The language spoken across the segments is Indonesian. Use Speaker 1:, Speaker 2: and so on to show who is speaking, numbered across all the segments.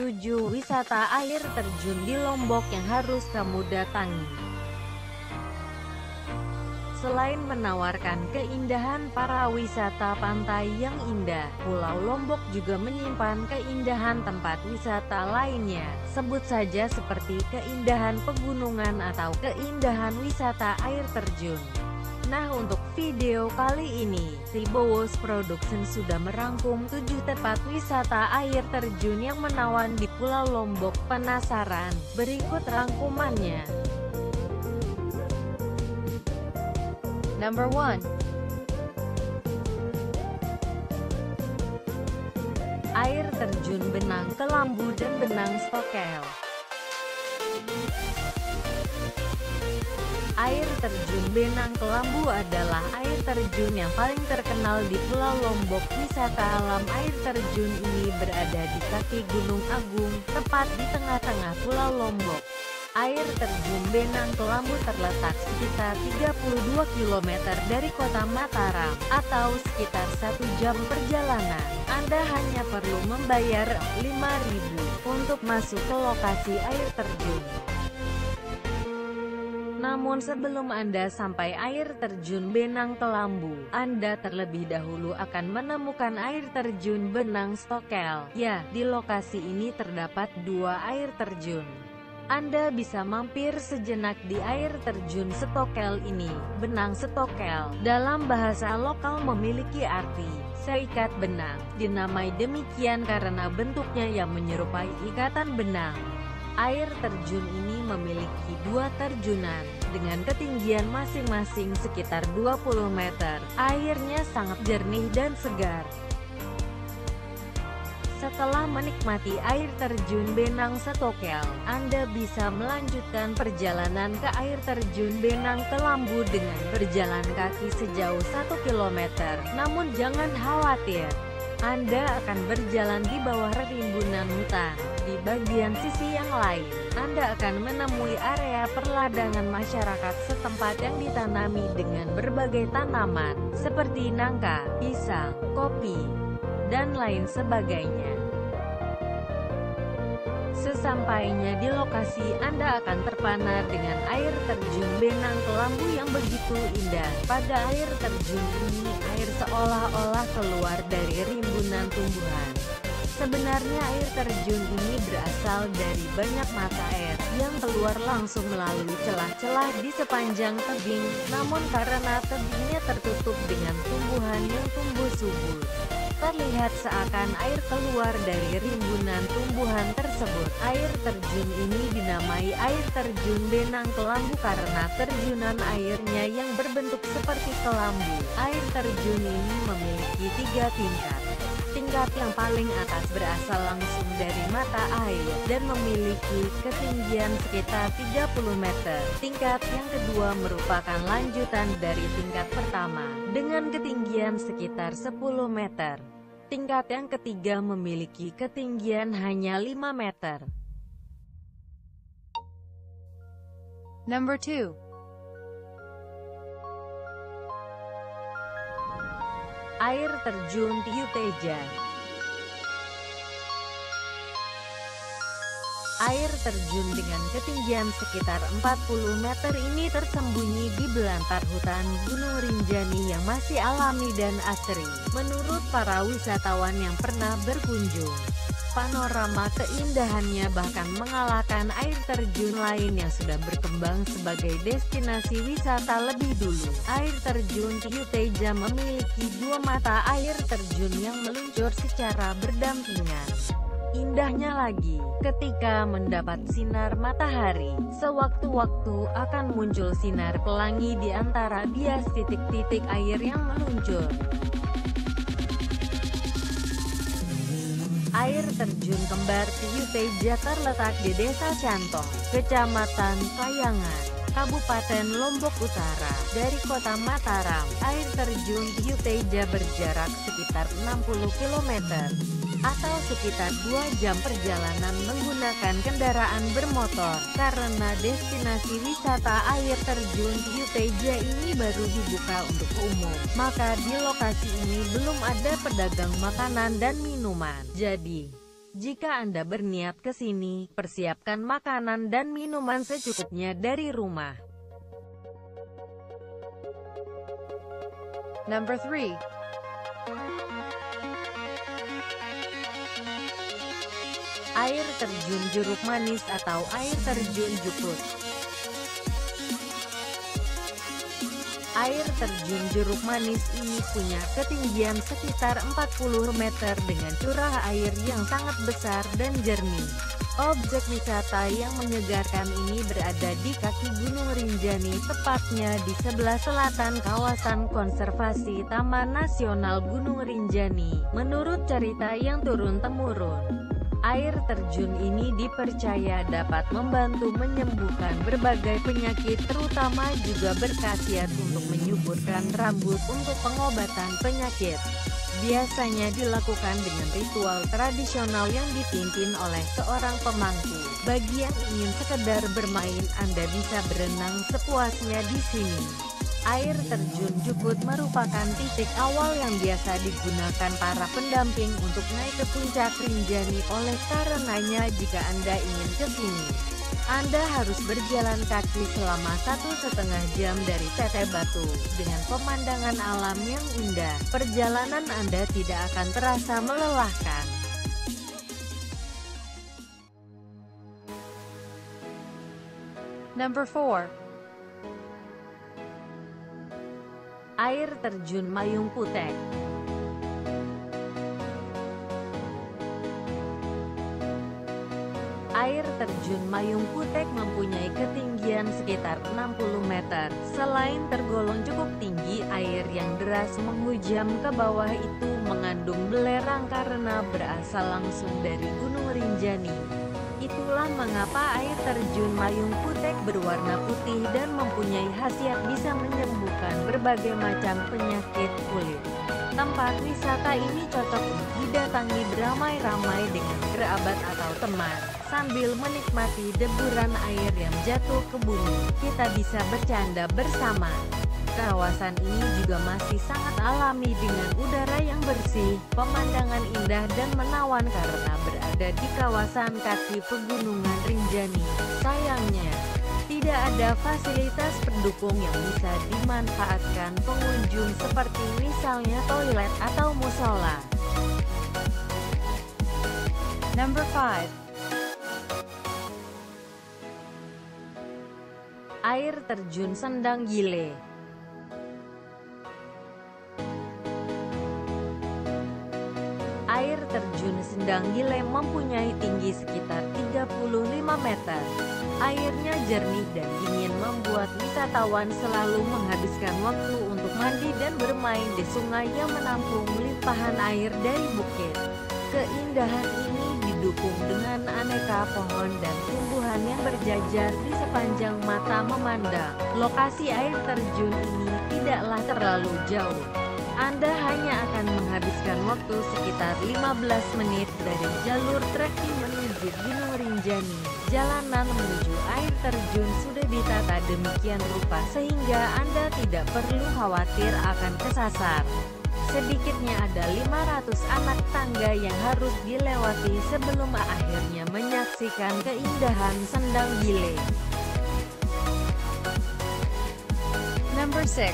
Speaker 1: 7 wisata air terjun di Lombok yang harus kamu datangi. Selain menawarkan keindahan para wisata pantai yang indah, Pulau Lombok juga menyimpan keindahan tempat wisata lainnya. Sebut saja seperti keindahan pegunungan atau keindahan wisata air terjun. Nah, untuk video kali ini, Tribowos Production sudah merangkum 7 tempat wisata air terjun yang menawan di Pulau Lombok. Penasaran? Berikut rangkumannya.
Speaker 2: Number 1.
Speaker 1: Air terjun Benang Kelambu dan Benang Stokel. Air terjun Benang Kelambu adalah air terjun yang paling terkenal di Pulau Lombok. Wisata alam air terjun ini berada di kaki Gunung Agung, tepat di tengah-tengah Pulau Lombok. Air terjun Benang Kelambu terletak sekitar 32 km dari kota Mataram, atau sekitar 1 jam perjalanan. Anda hanya perlu membayar Rp5.000 untuk masuk ke lokasi air terjun. Namun sebelum Anda sampai air terjun Benang Kelambu, Anda terlebih dahulu akan menemukan air terjun Benang Stokel. Ya, di lokasi ini terdapat 2 air terjun. Anda bisa mampir sejenak di air terjun Stokel ini. Benang Stokel, dalam bahasa lokal memiliki arti seikat benang. Dinamai demikian karena bentuknya yang menyerupai ikatan benang. Air terjun ini memiliki 2 terjunan, dengan ketinggian masing-masing sekitar 20 meter. Airnya sangat jernih dan segar. Setelah menikmati air terjun Benang Stokel, Anda bisa melanjutkan perjalanan ke air terjun Benang Kelambu dengan berjalan kaki sejauh 1 km. Namun jangan khawatir, Anda akan berjalan di bawah rimbunan hutan. Di bagian sisi yang lain, Anda akan menemui area perladangan masyarakat setempat yang ditanami dengan berbagai tanaman, seperti nangka, pisang, kopi, dan lain sebagainya. Sesampainya di lokasi, Anda akan terpana dengan air terjun Benang Kelambu yang begitu indah. Pada air terjun ini, air seolah-olah keluar dari rimbunan tumbuhan. Sebenarnya air terjun ini berasal dari banyak mata air yang keluar langsung melalui celah-celah di sepanjang tebing, namun karena tebingnya tertutup dengan tumbuhan yang tumbuh subur, terlihat seakan air keluar dari rimbunan tumbuhan tersebut. Air terjun ini dinamai air terjun Benang Kelambu karena terjunan airnya yang berbentuk seperti kelambu. Air terjun ini memiliki 3 tingkat. Tingkat yang paling atas berasal langsung dari mata air dan memiliki ketinggian sekitar 30 meter. Tingkat yang kedua merupakan lanjutan dari tingkat pertama, dengan ketinggian sekitar 10 meter. Tingkat yang ketiga memiliki ketinggian hanya 5 meter.
Speaker 2: Number 2.
Speaker 1: Air terjun Tiu Teja. Air terjun dengan ketinggian sekitar 40 meter ini tersembunyi di belantara hutan Gunung Rinjani yang masih alami dan asri. Menurut para wisatawan yang pernah berkunjung, panorama keindahannya bahkan mengalahkan air terjun lain yang sudah berkembang sebagai destinasi wisata lebih dulu. Air terjun Tiu Teja memiliki 2 mata air terjun yang meluncur secara berdampingan. Indahnya lagi, ketika mendapat sinar matahari, sewaktu-waktu akan muncul sinar pelangi di antara bias titik-titik air yang meluncur. Air terjun kembar Tiu Teja terletak di Desa Cantong, Kecamatan Payangan, Kabupaten Lombok Utara. Dari kota Mataram, air terjun Tiu Teja berjarak sekitar 60 km, atau sekitar 2 jam perjalanan menggunakan kendaraan bermotor. Karena destinasi wisata air terjun Tiu Teja ini baru dibuka untuk umum, maka di lokasi ini belum ada pedagang makanan dan minuman. Jadi, Jika Anda berniat ke sini, persiapkan makanan dan minuman secukupnya dari rumah.
Speaker 2: Number 3.
Speaker 1: Air terjun Jeruk Manis atau air terjun Jukut. Air terjun Jeruk Manis ini punya ketinggian sekitar 40 meter dengan curah air yang sangat besar dan jernih. Objek wisata yang menyegarkan ini berada di kaki Gunung Rinjani, tepatnya di sebelah selatan kawasan konservasi Taman Nasional Gunung Rinjani. Menurut cerita yang turun-temurun, air terjun ini dipercaya dapat membantu menyembuhkan berbagai penyakit, terutama juga berkhasiat untuk menyuburkan rambut untuk pengobatan penyakit. Biasanya dilakukan dengan ritual tradisional yang dipimpin oleh seorang pemangku. Bagi yang ingin sekedar bermain, Anda bisa berenang sepuasnya di sini. Air terjun Jukut merupakan titik awal yang biasa digunakan para pendamping untuk naik ke puncak Rinjani. Oleh karenanya, jika Anda ingin ke sini, Anda harus berjalan kaki selama 1,5 jam dari Teteh Batu. Dengan pemandangan alam yang indah, perjalanan Anda tidak akan terasa melelahkan.
Speaker 2: Number 4.
Speaker 1: Air terjun Mayung Putek. Air terjun Mayung Putek mempunyai ketinggian sekitar 60 meter. Selain tergolong cukup tinggi, air yang deras menghujam ke bawah itu mengandung belerang karena berasal langsung dari Gunung Rinjani. Itulah mengapa air terjun Mayung Putek berwarna putih dan mempunyai khasiat bisa menyembuhkan berbagai macam penyakit kulit. Tempat wisata ini cocok untuk didatangi beramai-ramai dengan kerabat atau teman. Sambil menikmati deburan air yang jatuh ke bumi, kita bisa bercanda bersama. Kawasan ini juga masih sangat alami dengan udara yang bersih, pemandangan indah dan menawan karena berada di kawasan kaki Pegunungan Rinjani. Sayangnya, tidak ada fasilitas pendukung yang bisa dimanfaatkan pengunjung seperti misalnya toilet atau musola.
Speaker 2: Number 5.
Speaker 1: Air terjun Sendang Gile. Air terjun Sendang Gile mempunyai tinggi sekitar 35 meter. Airnya jernih dan dingin membuat wisatawan selalu menghabiskan waktu untuk mandi dan bermain di sungai yang menampung limpahan air dari bukit. Keindahan ini didukung dengan aneka pohon dan tumbuhan yang berjajar di sepanjang mata memandang. Lokasi air terjun ini tidaklah terlalu jauh. Anda hanya akan menghabiskan waktu sekitar 15 menit dari jalur trekking menuju Gunung Rinjani. Jalanan menuju air terjun sudah ditata demikian rupa sehingga Anda tidak perlu khawatir akan kesasar. Sedikitnya ada 500 anak tangga yang harus dilewati sebelum akhirnya menyaksikan keindahan Sendang Gile.
Speaker 2: Number 6.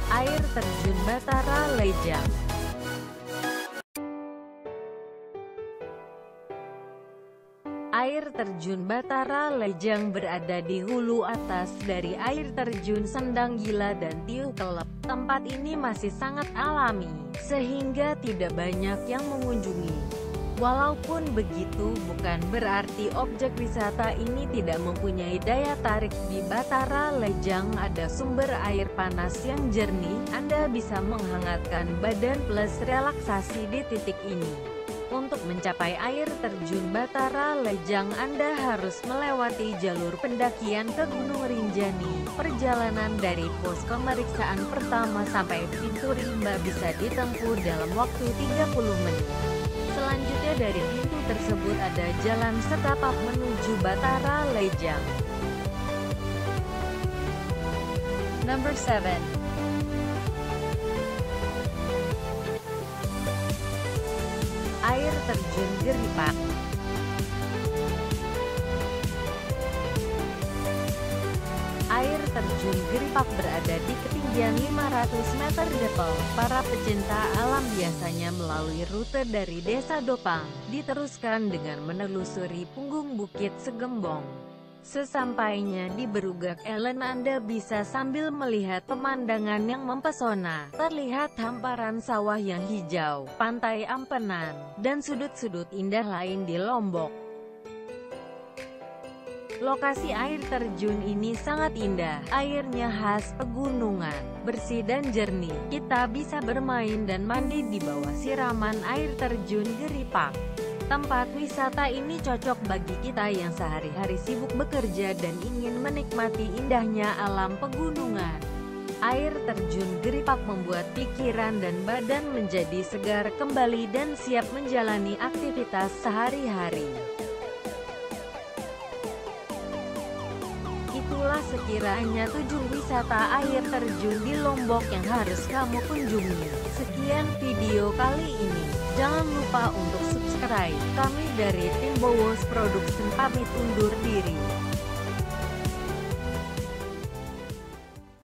Speaker 1: Air terjun Batara Lejang. Air terjun Batara Lejang berada di hulu atas dari air terjun Sendang Gila dan Tiuh Kelep. Tempat ini masih sangat alami, sehingga tidak banyak yang mengunjungi. Walaupun begitu, bukan berarti objek wisata ini tidak mempunyai daya tarik. Di Batara Lejang ada sumber air panas yang jernih. Anda bisa menghangatkan badan plus relaksasi di titik ini. Untuk mencapai air terjun Batara Lejang, Anda harus melewati jalur pendakian ke Gunung Rinjani. Perjalanan dari pos pemeriksaan pertama sampai pintu rimba bisa ditempuh dalam waktu 30 menit. Selanjutnya dari pintu tersebut ada jalan setapak menuju Batara Lejang.
Speaker 2: Number 7.
Speaker 1: terjun Geripak. Air terjun Geripak berada di ketinggian 500 meter depol. Para pecinta alam biasanya melalui rute dari Desa Dopang, diteruskan dengan menelusuri punggung Bukit Segembong. Sesampainya di Berugak Elen, Anda bisa sambil melihat pemandangan yang mempesona. Terlihat hamparan sawah yang hijau, pantai Ampenan, dan sudut-sudut indah lain di Lombok. Lokasi air terjun ini sangat indah, airnya khas pegunungan, bersih dan jernih. Kita bisa bermain dan mandi di bawah siraman air terjun Geripak. Tempat wisata ini cocok bagi kita yang sehari-hari sibuk bekerja dan ingin menikmati indahnya alam pegunungan. Air terjun Geripak membuat pikiran dan badan menjadi segar kembali dan siap menjalani aktivitas sehari-hari. Itulah sekiranya 7 wisata air terjun di Lombok yang harus kamu kunjungi. Sekian video kali ini. Jangan lupa untuk subscribe. Kami dari tim Bowos Production pamit undur diri.